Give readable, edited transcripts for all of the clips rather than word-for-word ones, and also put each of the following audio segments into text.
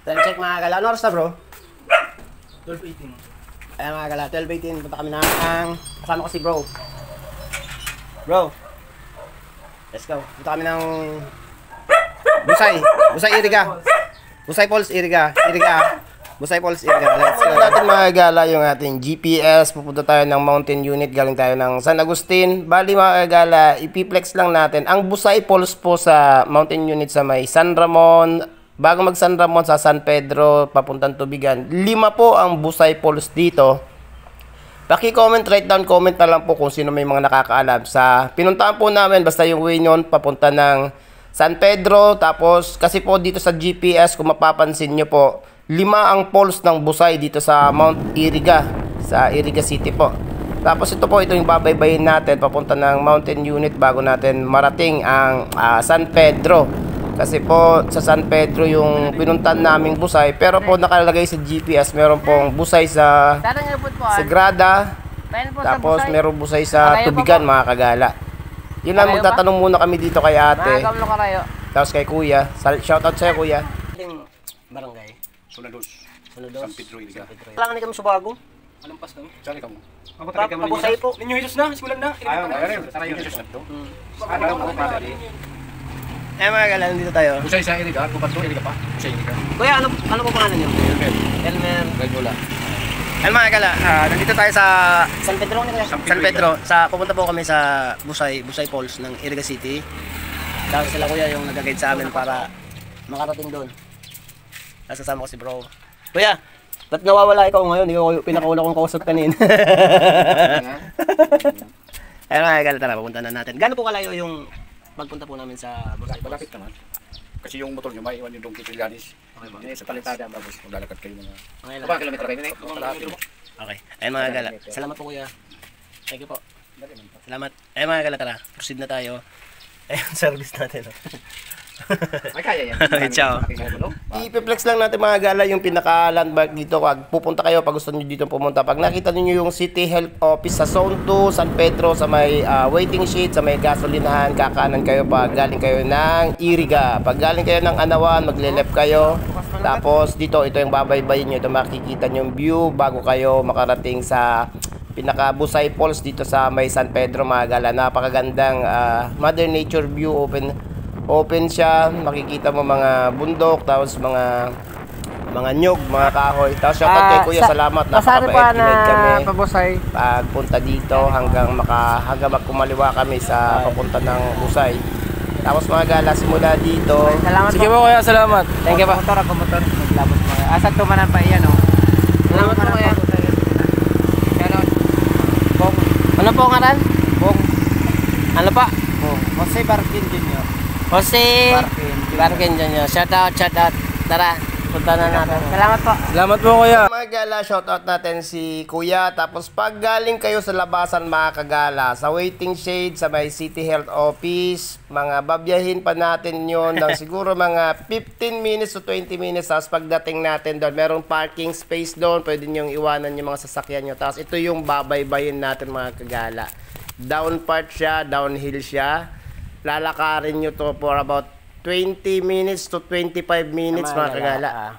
Time check mga gala. Ano oras na bro? 12:18. Ayan mga gala, 12:18. Punta kami ng... Kasama ko si bro. Bro. Let's go. Punta kami ng... Busay. Busay Iriga. Busay Falls Iriga. Busay Falls Iriga. Let's go. Natin mga gala yung ating GPS. Pupunta tayo ng mountain unit. Galing tayo ng San Agustin. Bali mga gala, ipiplex lang natin. Ang Busay Falls po sa mountain unit sa may San Ramon. Bago mag San Ramon sa San Pedro, papuntang Tubigan. 5 po ang Busay Falls dito. Paki-comment, write down comment na lang po kung sino may mga nakakaalam. Sa pinuntahan po namin, basta yung way nun, papunta ng San Pedro. Tapos, kasi po dito sa GPS, kung mapapansin nyo po, 5 ang falls ng Busay dito sa Mount Iriga. Sa Iriga City po. Tapos ito po, ito yung babaybayin natin, papunta ng mountain unit bago natin marating ang San Pedro. Kasi po sa San Pedro yung pinuntan naming Busay, pero po nakalagay sa GPS meron pong Busay sa Sagrada, tapos meron Busay sa Tubigan mga kagala. Yun lang, magtatanong muna kami dito kay ate, tapos kay kuya. Shoutout sa'yo kuya. Barangay Sunados, San Pedro Iriga. Kailangan ni kami subago. Anong pas lang? Sali ka mo. Busay po. Ninyo hitos na, simulan na. Tara yung Jesus na to. Eh mga gala, nandito tayo. Busay sa Iriga, kupat to Iriga pa. Busay Iriga. Kuya, ano po pangalan nyo? Elmer. Gagola. Ayan mga gala, nandito tayo sa San Pedro. San Pedro. Pupunta po kami sa Busay Falls ng Iriga City. Tapos sila kuya yung nag-guide sa amin para makarating doon. Nasasama ko si bro. Kuya, ba't nawawala ikaw ngayon? Ikaw pinakauna kong kausap kanina. Ayan mga gala, tara, pupunta na natin. Gano'n po kalayo yung magpunta po namin sa Busay Falls? Malapit naman. Kasi yung motor nyo, may iwan yung Don Quixote. Okay ba? Sa Palitada, tapos maglalakad kayo mga... Okay lang. Kapag kilometer kayo na Okay. Ayun mga gala. Salamat po kuya. Thank you po. Salamat. Ayun mga gala, tara. Proceed na tayo. Ayun, service natin. Ay, kaya yan. Ciao. Ipiplex lang natin mga gala yung pinaka-landmark dito. Pag pupunta kayo, pag gusto nyo dito pumunta. Pag nakita niyo yung City Health Office sa Zone 2, San Pedro, sa may waiting sheet, sa may gasolinahan, kakanan kayo pag galing kayo ng Iriga. Pag galing kayo ng Anawan, magle-left kayo. Tapos dito, ito yung babaybayin nyo. Ito makikita nyo yung view bago kayo makarating sa pinaka-Busay Falls dito sa may San Pedro mga gala. Napakagandang Mother Nature view, open siya, makikita mo mga bundok, tapos mga nyug, mga kahoy. Tapos shoutout kay kuya, salamat, napakabait kami Pabusay. pagpunta dito hanggang magkumaliwa kami sa papunta ng Busay. Tapos mga gala, simula dito. Salamat. Sige po kuya, salamat. Thank you po. Motor. Maglabot mo. Asad tumanan pa iyan oh. Salamat po kuya. Bong. Ano po ngaran? Bong. Ano pa? Bong. Jose Barkin Jr. Jose Barkin Jr. Shout out. Tara, punta na natin. Salamat po. Salamat po kuya. Mga gala, shoutout natin si kuya. Tapos pag galing kayo sa labasan mga kagala, sa waiting shade, sa may City Health Office, mga babyahin pa natin yon ng siguro mga 15 minutes to 20 minutes. Tapos pagdating natin doon, merong parking space doon. Pwede nyong iwanan yung mga sasakyan nyo. Tapos ito yung babaybayin natin mga kagala. Down part siya, downhill siya. Lalakarin nyo to for about 20 minutes to 25 minutes mga kagala.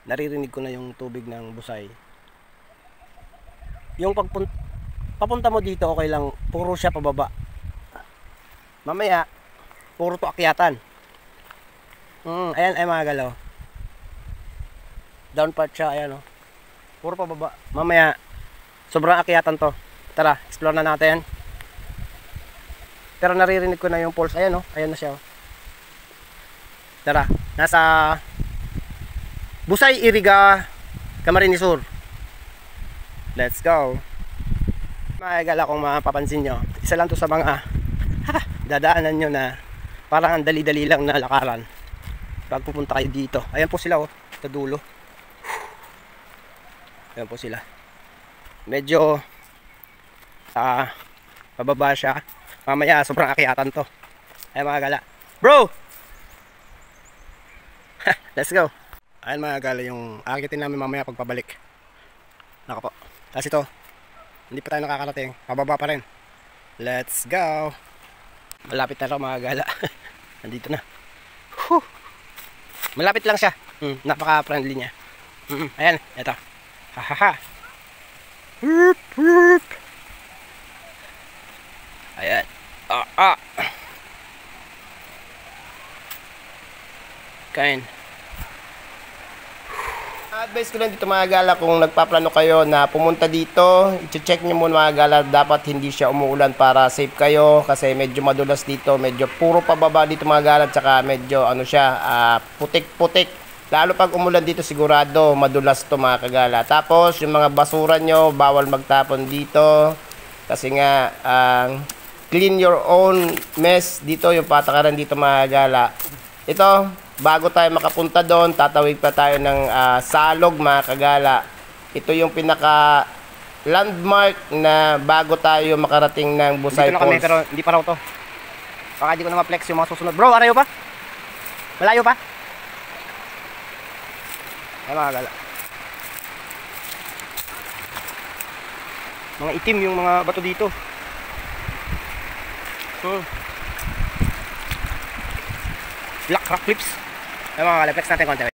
Naririnig ko na yung tubig ng Busay. Yung papunta mo dito, okay lang, puro siya pababa. Mamaya, puro to akyatan. Ayan ay mga galaw. Down part siya, ayan o. Puro pababa. Mamaya, sobrang akyatan to. Tara, explore na natin. Pero naririnig ko na yung pulse. Ayan o, ayan na siya o. Tara, nasa Busay Iriga, Camarines Sur. Let's go. Mga gala, kung mapapansin nyo, isa lang to sa mga dadaanan nyo na parang ang dali-dali lang na lakaran pag pupunta kayo dito. Ayan po sila oh, sa dulo. Ayan po sila. Medyo pababa siya. Mamaya sobrang akyatan to. Ayan mga gala. Bro! Let's go. Ayan mga gala, yung akitin namin mamaya pagpabalik. Naka po. Tapos ito, hindi pa tayo nakakarating. Pababa pa rin. Let's go. Malapit na rin mga gala. Nandito na. Whew. Malapit lang siya. Napaka-friendly niya. Ayan, ito. Hahaha. Hup, hup. Ayan. Kain. Advice ko lang dito mga gala, kung nagpaplano kayo na pumunta dito, i-check nyo muna mga gala, dapat hindi siya umuulan para safe kayo, kasi medyo madulas dito, medyo puro pababa dito mga gala, tsaka medyo ano siya, putik-putik. Lalo pag umulan dito sigurado madulas to mga kagala. Tapos yung mga basura nyo, bawal magtapon dito, kasi nga clean your own mess dito, yung patakaran dito mga gala. Ito, bago tayo makapunta doon, tatawid pa tayo ng Salog mga kagala. Ito yung pinaka landmark na bago tayo makarating ng Busay Dito na kami, Falls. pero hindi pa raw to. Baka hindi ko na ma-flex yung mga susunod. Bro, arayo pa? Malayo pa? Ay mga kagala. Mga itim yung mga bato dito. Black rock clips. Ay mga kagala, flex natin konti.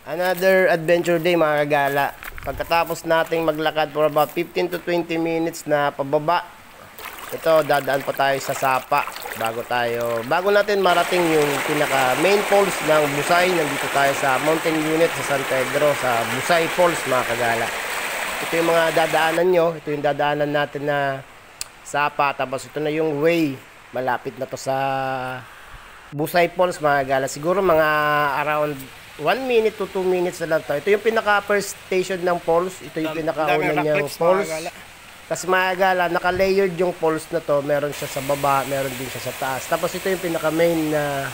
Another adventure day mga kagala. Pagkatapos nating maglakad for about 15 to 20 minutes na pababa, ito dadaan pa tayo sa Sapa bago natin marating yung pinaka main falls ng Busay. Nandito tayo sa mountain unit sa San Pedro, sa Busay Falls mga kagala. Ito yung mga dadaanan nyo, ito yung dadaanan natin na Sapa, tapos ito na yung way, malapit na to sa Busay Falls mga kagala. Siguro mga around 1 minute to 2 minutes na lang to. Ito yung pinaka first station ng falls, ito yung pinaka una niyang falls. Kasi mga gala, naka-layered yung falls na to. Meron siya sa baba, meron din siya sa taas. Tapos ito yung pinaka-main na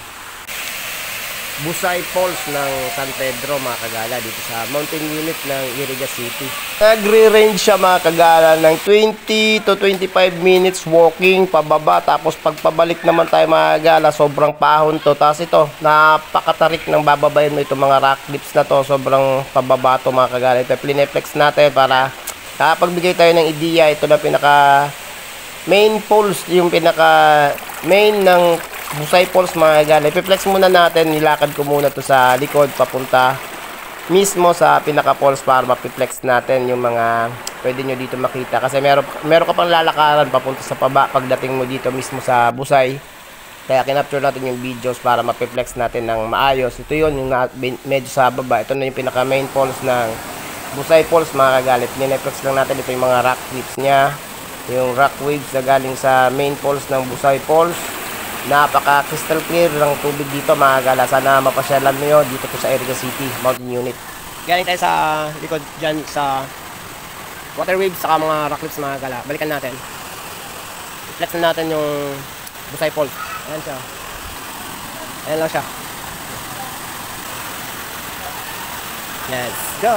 Busay Falls ng San Pedro mga kagala, dito sa mountain unit ng Iriga City. Nagre-range siya mga kagala ng 20 to 25 minutes walking pababa. Tapos pagpabalik naman tayo mga kagala, sobrang pahon to. Tapos ito, napakatarik ng bababayin mo itong mga rock clips na to. Sobrang pababa to mga kagala. Ito plineflex natin para pagbigay tayo ng ideya. Ito na pinaka main falls, yung pinaka main ng Busay Falls mga kagala. I-flex muna natin, nilakad ko muna to sa likod papunta mismo sa pinaka falls para ma-flex natin yung mga pwede nyo dito makita. Kasi meron ka pang lalakaran papunta sa paba pagdating mo dito mismo sa Busay. Kaya kinapture natin yung videos para ma-flex natin ng maayos. Ito yun, yung medyo sa baba. Ito na yung pinaka main falls ng Busay Falls mga kagalit. Nineflex lang natin ito yung mga rock waves nya, yung rock waves na galing sa main falls ng Busay Falls. Napaka crystal clear ng tubig dito mga kagala. Sana mapasyalan nyo yun dito po sa Iriga City mountain unit. Galing tayo sa likod dyan sa water waves saka mga rock waves mga kagala. Balikan natin, flex na natin yung Busay Falls. Ayan siya, ayan lang siya. Let's go!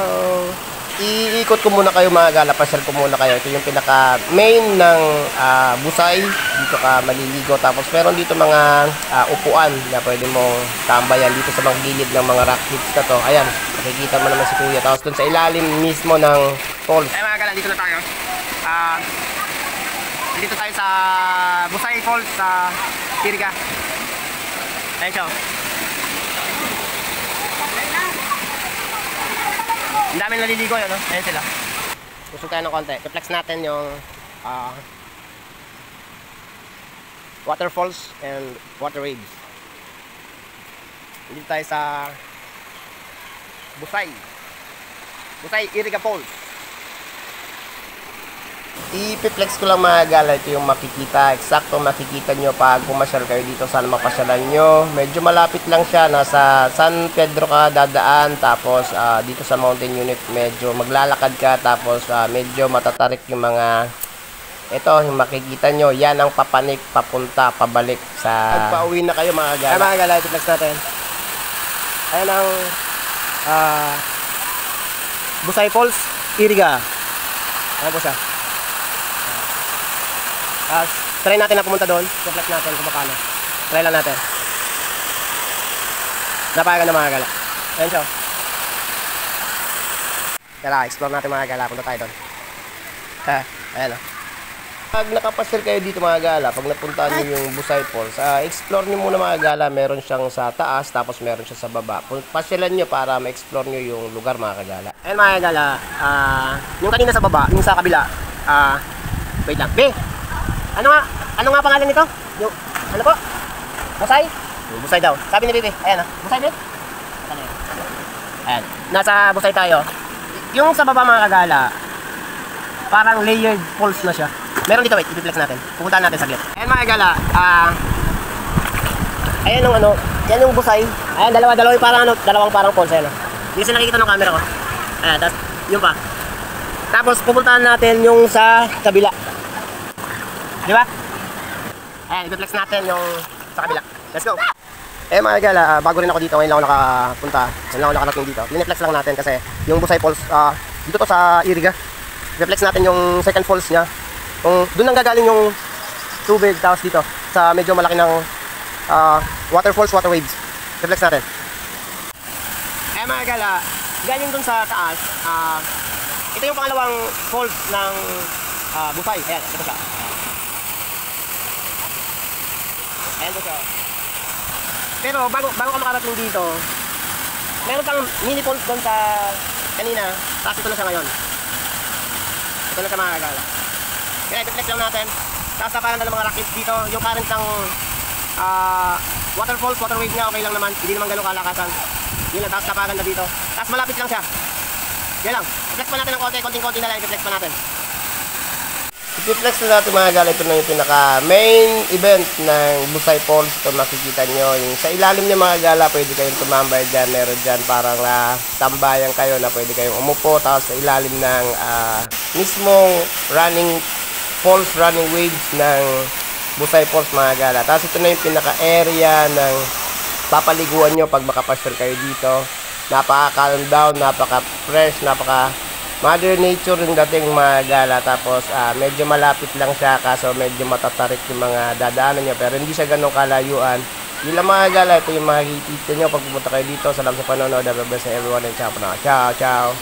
Iikot ko muna kayo mga gala, pasyal ko muna kayo. Ito yung pinaka main ng Busay. Dito ka maliligo. Tapos meron dito mga upuan na pwede mong tambayan dito sa mga gilid ng mga rock clips na to. Ayan, makikita mo naman si kuya. Tapos dun sa ilalim mismo ng falls. Ay mga gala, dito na tayo. Dito tayo sa Busay Falls sa Iriga. Ayan siya. Ang daming naliligo yun, no? Ayan sila. Gusto tayo ng konti. I-flex natin yung waterfalls and water waves. Dito tayo sa Busay Iriga Falls. I-flex ko lang mga gala. Ito yung makikita. Eksakto makikita nyo pag pumasyal kayo dito. Sana mapasyalan nyo. Medyo malapit lang siya. Nasa San Pedro ka dadaan. Tapos dito sa mountain unit medyo maglalakad ka. Tapos medyo matatarik yung mga ito yung makikita nyo. Yan ang papanik papunta pabalik sa pagpauwi na kayo mga gala. Ay mga gala, i-flex natin. Ayan ang Busay Falls Iriga. Ayan po siya. Try natin na pumunta doon. I-flex natin kung paano. Try lang natin. Napayagan na mga gala. Ayan siya. Kaya explore natin mga gala. Punta tayo doon. Ayan o. Pag nakapasyal kayo dito mga gala, pag napuntahan nyo yung Busay Falls, explore nyo muna mga gala. Meron siyang sa taas, tapos meron siya sa baba. Pasyalan nyo para ma-explore nyo yung lugar mga kagala. Ayun mga kagala, yung kanina sa baba, yung sa kabila, wait lang. Be, ano nga pangalan nito? Yung, ano po? Busay? Yung Busay daw. Sabi ni Bebe, ayan Busay Be? Ayan, nasa Busay tayo. Yung sa baba mga kagala, parang layered falls na siya. Meron dito, wait, i-flex natin. Pupuntahan natin saglit. Ayan mga gala, ayan yung yan yung Busay. Ayan, dalawang parang falls, ayan. Hindi kasi nakikita ng camera ko. Ayan, tapos, yun pa. Tapos, pupuntahan natin yung sa kabila. Di ba? Ayan, i-flex natin yung sa kabila. Let's go! Eh mga gala, bago rin ako dito, ngayon lang ako nakapunta. Ngayon lang ako nakarating dito. Lineflex lang natin kasi yung Busay Falls, dito to sa Iriga. Reflex natin yung second falls niya. Kung doon lang gagaling yung tubig, tapos dito sa medyo malaki ng waterfalls, water waves. Reflex natin. Eh mga gala, galing dun sa taas, ito yung pangalawang falls ng Busay. Ayan, ito siya. Ayan ito siya. Pero bago ka makarating dito, meron pang mini falls doon sa kanina, tapos ito na siya ngayon. Ito na sa mga kagala. Kaya i-flex lang natin. Tapos napalan na ng mga rackets dito. Yung current ng waterfalls, water wave niya, okay lang naman. Hindi naman ganun kalakasan. Yun lang, tapos napalan na dito. Tapos malapit lang siya. Yan lang. I-flex pa natin ng konti-konti na lang. I-flex pa natin. I-flex na natin mga kagala. Ito na yung pinaka main event ng Busay Falls. Ito makikita nyo. Yung sa ilalim niya mga kagala, pwede kayong tumambay dyan. Meron dyan parang tambayan kayo na pwede kayong umupo. Tapos sa ilalim ng mismong falls running waves ng Busay Falls mga gala. Tapos ito na yung pinaka-area ng papaliguan nyo pag makapasyal kayo dito. Napaka-calm down, napaka-fresh, napaka-mother nature yung dating mga gala. Tapos medyo malapit lang siya kaso medyo matatarik yung mga dadaanan nyo. Pero hindi siya ganun kalayuan. Yun lang mga gala, ito yung makikita nyo pag pumunta kayo dito. Salamat sa panonood. God bless everyone and ciao po na. Ciao, ciao.